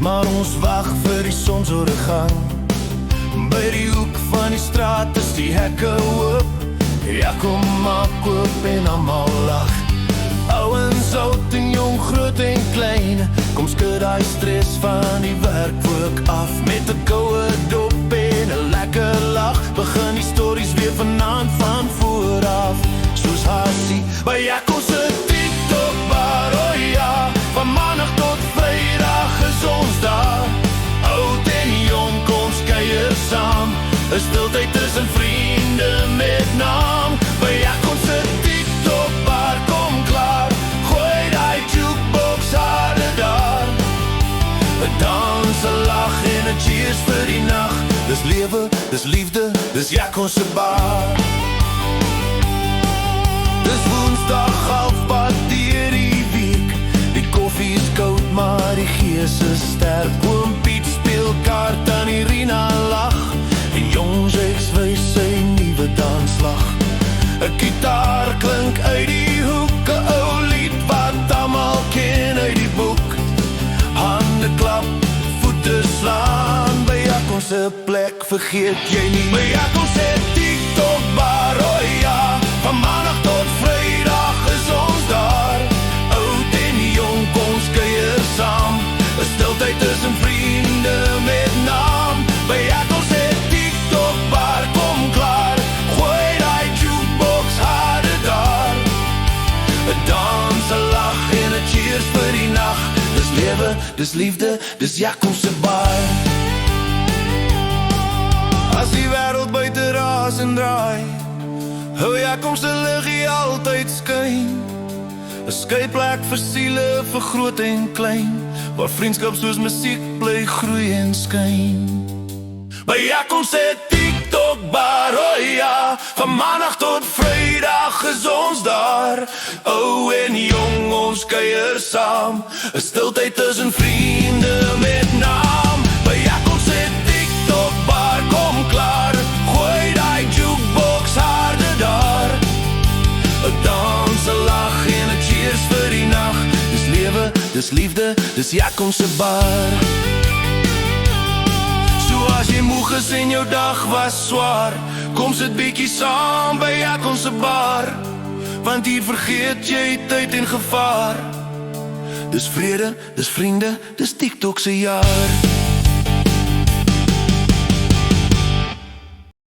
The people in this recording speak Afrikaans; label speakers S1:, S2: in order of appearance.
S1: maar ons wag vir die sonsondergang. By die hoek van die straat is die hekke oop. Ja, kom maak oop en almal lag. Ouens, oud en jong, groot en klein, kom skud die stres van die werkwoek af. Met 'n koue dop en 'n lekker lach, begin die stories weer vanaand van vooraf. Soos Hassie by Jaco se TikTok bar, oh ja, van maandag tot vrydag is ons daar. Oud en jong, kom kuier saam, 'n stiltyd tussen vriende met naam. By Jaco se TikTok bar, kom klaar, gooi die jukebox harder daar. 'n dans, 'n lag en 'n cheers vir die nag. Dis lewe, dis liefde, dis Jaco se bar. Dis Woensdag halfpad deur die week. Die koffie is koud, maar die gees is sterk. Oom Piet speel kaart en Irina lag, en jong Jacques wys sy nuwe dansslag. 'n Gitaar klink uit die hoek, 'n ou lied wat almal ken uit die boek. Hande klap, voete slaan, by Jaco se plek vergeet jy nie. By Jaco se TikTok bar, oh ja, van maandag tot vrydag is ons daar. Oud en jong, kom kuier saam, 'n stiltyd tussen vriende met naam. By Jaco se TikTok bar, kom klaar, gooi die jukebox harder daar. 'n dans, 'n lag en 'n cheers vir die nag. Dis lewe, dis liefde, dis Jaco se bar. As die wêreld buite raas en draai, hou Jaco se liggie altyd skyn. 'n Skuilplek vir siele, vir groot en klein, waar vriendskap soos musiek bly groei en skyn. By Jaco se TikTok bar, oh ja, van maandag tot vrydag is ons daar. Ou en jong, ons kuier saam, 'n stiltyd tussen vriende met naam. By Jaco se TikTok bar, kom klaar, gooi die jukebox harder daar. 'n dans, 'n lag en 'n cheers vir die nag. Dis lewe, dis liefde, dis Jaco se bar. As jy moeg is en jou dag was swaar, kom sit bietjie saam by Jaco se bar, want hier vergeet jy tyd en gevaar. Dis vrede, dis vriende, dis TikTok se jaar.